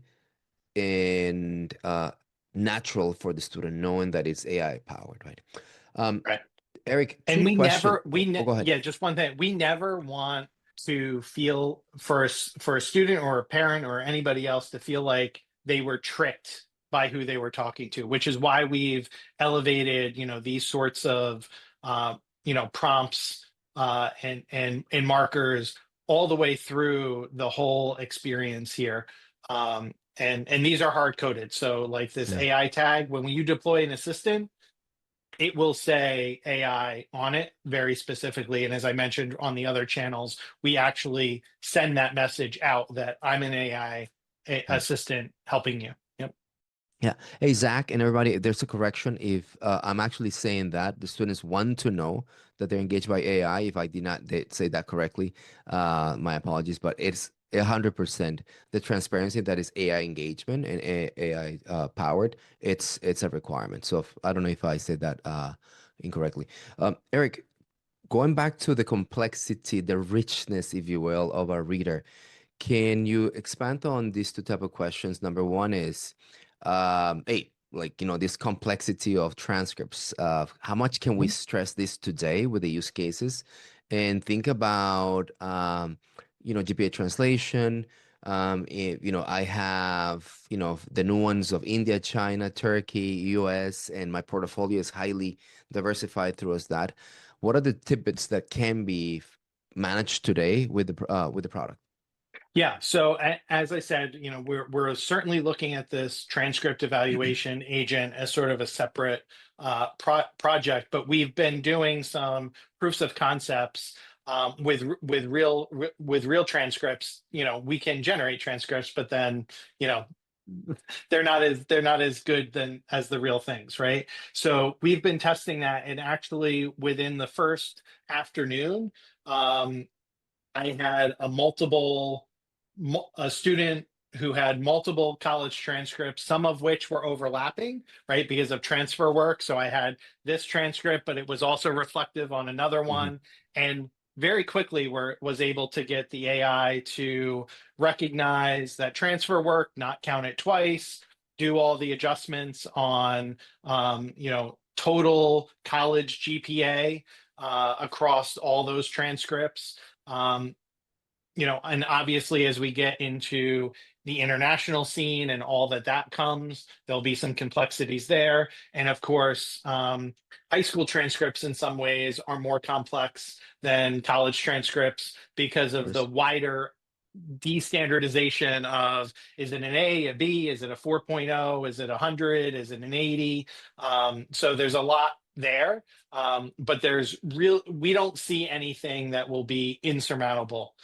Speaker 1: and natural for the student, knowing that it's AI powered, right? Um,
Speaker 2: Right.
Speaker 1: Eric,
Speaker 2: And
Speaker 1: two questions. Go ahead.
Speaker 2: yeah, just one thing. We never want to feel for for a student or a parent or anybody else to feel like they were tricked by who they were talking to, which is why we've elevated, these sorts of, prompts and markers all the way through the whole experience here. And these are hard coded. So like this
Speaker 1: Yeah.
Speaker 2: AI tag, when you deploy an assistant, it will say AI on it very specifically. And as I mentioned on the other channels, we actually send that message out that I'm an AI
Speaker 1: Right.
Speaker 2: assistant helping you. Yep.
Speaker 1: Yeah. Hey, Zach and everybody, there's a correction. If I'm actually saying that the students want to know that they're engaged by AI, if I did not say that correctly, my apologies, but it's 100% the transparency that is AI engagement and AI powered. It's a requirement. So I don't know if I said that incorrectly. Eric, going back to the complexity, the richness, if you will, of a reader. Can you expand on these two type of questions? Number one is, hey, like, this complexity of transcripts. How much can we
Speaker 2: Mhm.
Speaker 1: stress this today with the use cases? And think about, GPA translation. I have, the new ones of India, China, Turkey, US, and my portfolio is highly diversified through that. What are the tidbits that can be managed today with the product?
Speaker 2: Yeah. So as I said, we're certainly looking at this transcript evaluation agent as sort of a separate project, but we've been doing some proofs of concepts with real transcripts. We can generate transcripts, but then you know they're not as good than as the real things, right? So we've been testing that, and actually within the first afternoon, um, I had a student who had multiple college transcripts, some of which were overlapping, right, because of transfer work. So I had this transcript, but it was also reflective on another
Speaker 1: Mhm.
Speaker 2: one, and very quickly was able to get the AI to recognize that transfer work, not count it twice, do all the adjustments on, total college GPA across all those transcripts. Um, and obviously, as we get into the international scene and all that comes, there'll be some complexities there. And of course, high school transcripts in some ways are more complex than college transcripts because
Speaker 1: Of
Speaker 2: of the
Speaker 1: course.
Speaker 2: wider destandardization of, is it an A, a B, is it a 4.0, is it 100, is it an 80? So there's a lot there, but we don't see anything that will be insurmountable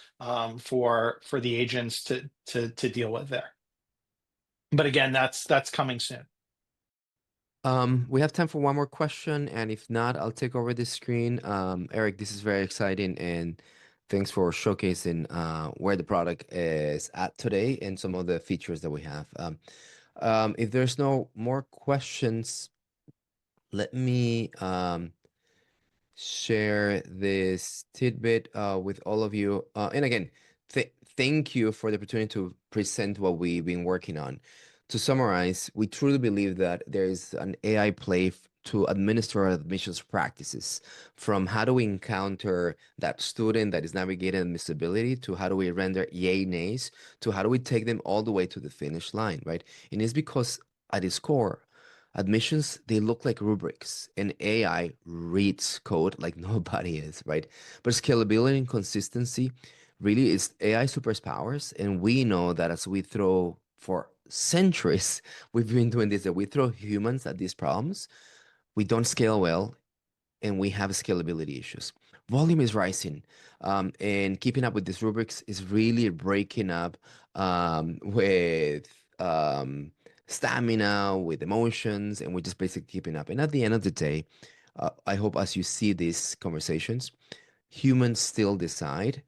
Speaker 2: for the agents to deal with there. But again, that's coming soon.
Speaker 1: We have time for one more question, and if not, I'll take over the screen. Eric, this is very exciting, and thanks for showcasing where the product is at today and some of the features that we have. If there's no more questions, let me share this tidbit with all of you. And again, thank you for the opportunity to present what we've been working on. To summarize, we truly believe that there is an AI play to administer our admissions practices, from how do we encounter that student that is navigating admissibility, to how do we render yay nays, to how do we take them all the way to the finish line, right? And it's because at its core, admissions, they look like rubrics, and AI reads code like nobody is, right? But scalability and consistency really is AI superpowers. And we know that as we throw for centuries we've been doing this, that we throw humans at these problems, we don't scale well, and we have scalability issues. Volume is rising, and keeping up with these rubrics is really breaking up with stamina, with emotions, and we're just basically keeping up. And at the end of the day, I hope as you see these conversations, humans still decide.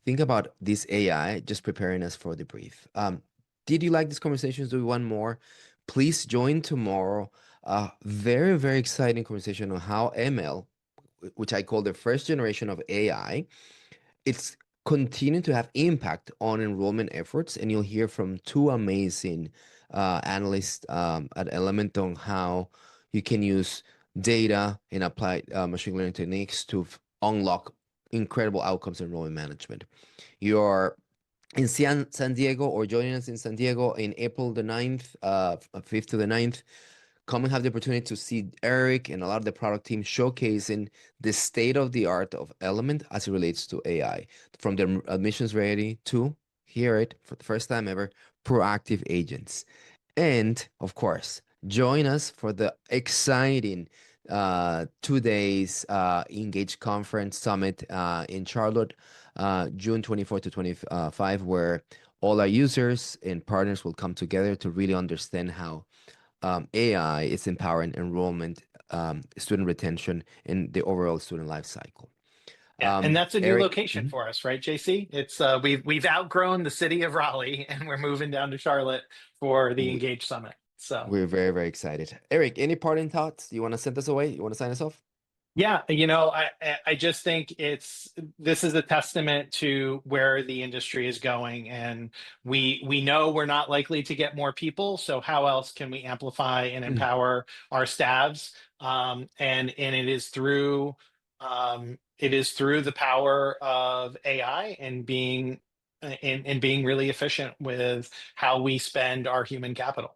Speaker 1: Think about this AI just preparing us for the brief. Did you like these conversations? Do you want more? Please join tomorrow. Very, very exciting conversation on how ML, which I call the first generation of AI, it's continuing to have impact on enrollment efforts. And you'll hear from two amazing analysts at Element on how you can use data and apply machine learning techniques to unlock incredible outcomes in enrollment management. You're in San Diego or joining us in San Diego in April the 9th, 5th to the 9th. Come and have the opportunity to see Eric and a lot of the product team showcasing the state of the art of Element as it relates to AI, from the admissions ready to, hear it for the first time ever, proactive agents. And of course, join us for the exciting 2 days Engage Conference Summit in Charlotte, June 24th to 25, where all our users and partners will come together to really understand how AI is empowering enrollment, student retention, and the overall student life cycle.
Speaker 2: Yeah, and that's a new
Speaker 1: Eric,
Speaker 2: location for us, right, JC? It's we've outgrown the city of Raleigh, and we're moving down to Charlotte for the
Speaker 1: we,
Speaker 2: Engage Summit. So
Speaker 1: we're very, very excited. Eric, any parting thoughts? You want to send us away? You want to sign us off?
Speaker 2: yeah, I just think this is a testament to where the industry is going, and we know we're not likely to get more people. So how else can we amplify and empower our staffs? And it is through the power of AI and being really efficient with how we spend our human capital.